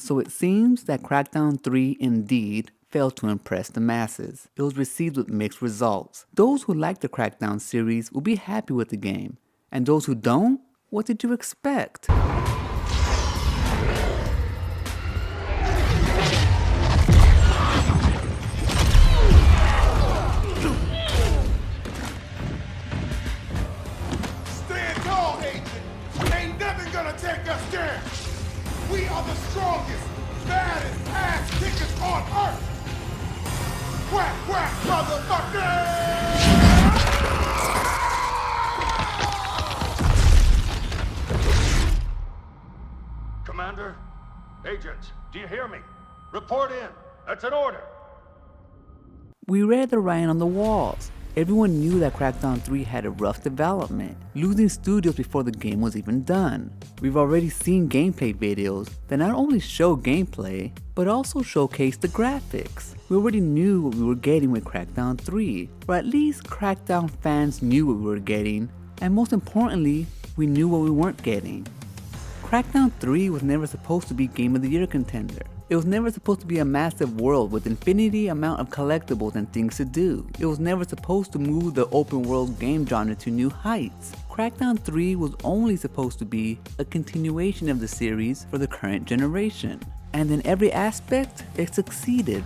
So it seems that Crackdown 3 indeed failed to impress the masses. It was received with mixed results. Those who like the Crackdown series will be happy with the game, and those who don't, what did you expect? Take us down. We are the strongest, baddest ass kickers on earth. Quack, quack, motherfucker! Commander, agents, do you hear me? Report in. That's an order. We read the writing on the walls. Everyone knew that Crackdown 3 had a rough development, losing studios before the game was even done. We've already seen gameplay videos that not only show gameplay, but also showcase the graphics. We already knew what we were getting with Crackdown 3, or at least Crackdown fans knew what we were getting, and most importantly, we knew what we weren't getting. Crackdown 3 was never supposed to be Game of the Year contender. It was never supposed to be a massive world with infinity amount of collectibles and things to do. It was never supposed to move the open world game genre to new heights. Crackdown 3 was only supposed to be a continuation of the series for the current generation. And in every aspect, it succeeded.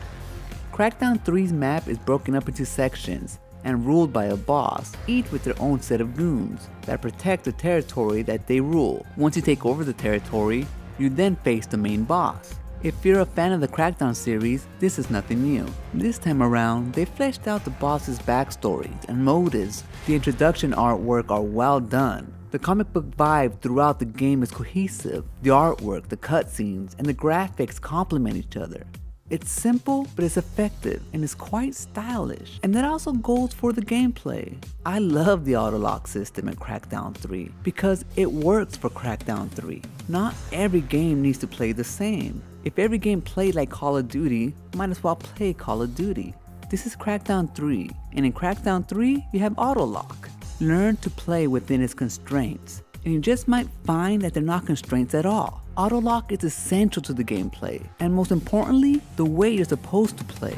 Crackdown 3's map is broken up into sections and ruled by a boss, each with their own set of goons that protect the territory that they rule. Once you take over the territory, you then face the main boss. If you're a fan of the Crackdown series, this is nothing new. This time around, they fleshed out the boss's backstories and motives. The introduction artwork are well done. The comic book vibe throughout the game is cohesive. The artwork, the cutscenes, and the graphics complement each other. It's simple, but it's effective, and it's quite stylish. And that also goes for the gameplay. I love the auto-lock system in Crackdown 3 because it works for Crackdown 3. Not every game needs to play the same. If every game played like Call of Duty, might as well play Call of Duty. This is Crackdown 3, and in Crackdown 3, you have auto-lock. Learn to play within its constraints, and you just might find that they're not constraints at all. Auto-lock is essential to the gameplay, and most importantly, the way you're supposed to play.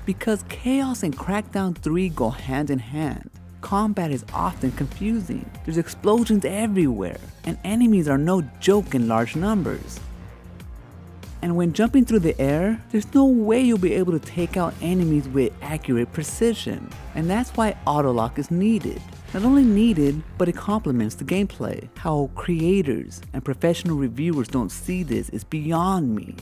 Because Chaos and Crackdown 3 go hand in hand. Combat is often confusing, there's explosions everywhere, and enemies are no joke in large numbers. And when jumping through the air, there's no way you'll be able to take out enemies with accurate precision. And that's why auto-lock is needed. Not only needed, but it complements the gameplay. How creators and professional reviewers don't see this is beyond me.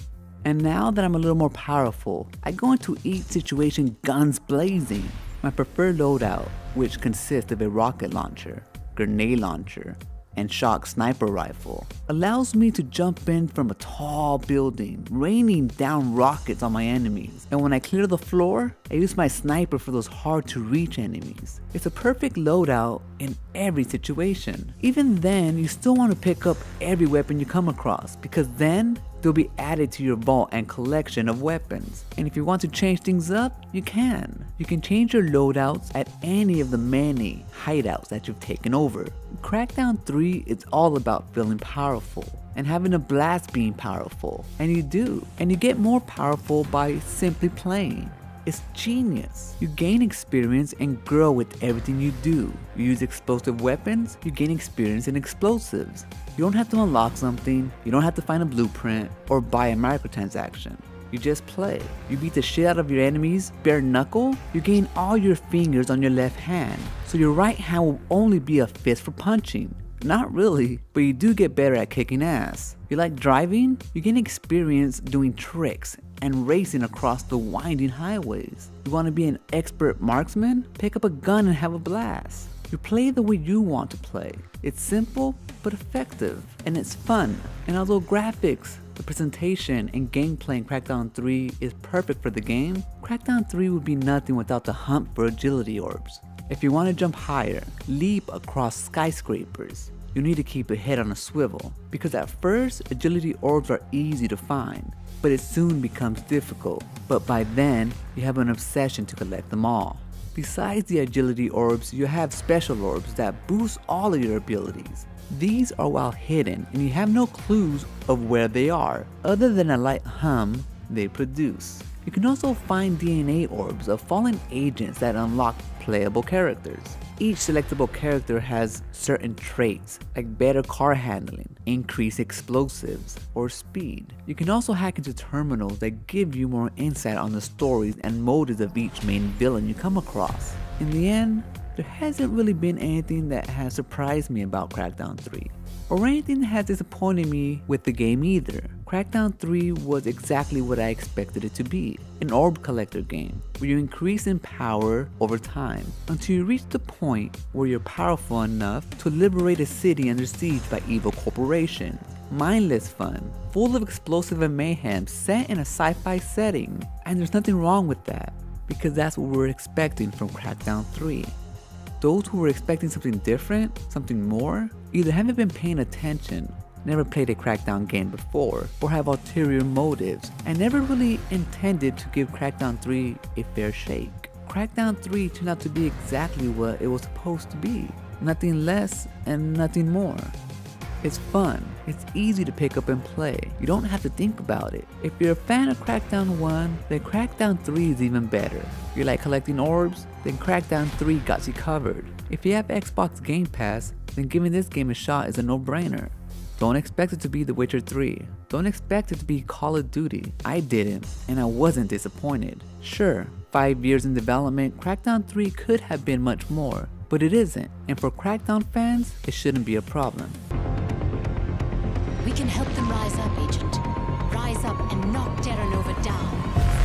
And now that I'm a little more powerful, I go into each situation guns blazing. My preferred loadout, which consists of a rocket launcher, grenade launcher, and shock sniper rifle, allows me to jump in from a tall building, raining down rockets on my enemies. And when I clear the floor, I use my sniper for those hard to reach enemies. It's a perfect loadout in every situation. Even then, you still want to pick up every weapon you come across, because then they'll be added to your vault and collection of weapons. And if you want to change things up, you can. You can change your loadouts at any of the many hideouts that you've taken over. Crackdown 3 is all about feeling powerful and having a blast being powerful. And you do. And you get more powerful by simply playing. It's genius. You gain experience and grow with everything you do. You use explosive weapons, you gain experience in explosives. You don't have to unlock something, you don't have to find a blueprint or buy a microtransaction. You just play. You beat the shit out of your enemies, bare knuckle, you gain all your fingers on your left hand. So your right hand will only be a fist for punching. Not really, but you do get better at kicking ass. You like driving? You gain experience doing tricks and racing across the winding highways. You want to be an expert marksman? Pick up a gun and have a blast. You play the way you want to play. It's simple but effective, and it's fun. And although graphics, the presentation, and gameplay in Crackdown 3 is perfect for the game, Crackdown 3 would be nothing without the hunt for agility orbs. If you want to jump higher, leap across skyscrapers, you need to keep your head on a swivel, because at first agility orbs are easy to find, but it soon becomes difficult. But by then, you have an obsession to collect them all. Besides the agility orbs, you have special orbs that boost all of your abilities. These are well hidden and you have no clues of where they are, other than a light hum they produce. You can also find DNA orbs of fallen agents that unlock playable characters. Each selectable character has certain traits like better car handling, increased explosives, or speed. You can also hack into terminals that give you more insight on the stories and motives of each main villain you come across. In the end, there hasn't really been anything that has surprised me about Crackdown 3, or anything that has disappointed me with the game either. Crackdown 3 was exactly what I expected it to be, an orb collector game, where you increase in power over time, until you reach the point where you're powerful enough to liberate a city under siege by evil corporations. Mindless fun, full of explosive and mayhem set in a sci-fi setting, and there's nothing wrong with that, because that's what we were expecting from Crackdown 3. Those who were expecting something different, something more, either haven't been paying attention, never played a Crackdown game before, or have ulterior motives, and never really intended to give Crackdown 3 a fair shake. Crackdown 3 turned out to be exactly what it was supposed to be. Nothing less and nothing more. It's fun, it's easy to pick up and play, you don't have to think about it. If you're a fan of Crackdown 1, then Crackdown 3 is even better. You like collecting orbs? Then Crackdown 3 got you covered. If you have Xbox Game Pass, then giving this game a shot is a no-brainer. Don't expect it to be The Witcher 3. Don't expect it to be Call of Duty. I didn't, and I wasn't disappointed. Sure, 5 years in development, Crackdown 3 could have been much more, but it isn't, and for Crackdown fans, it shouldn't be a problem. We can help them rise up, Agent. Rise up and knock Terranova down.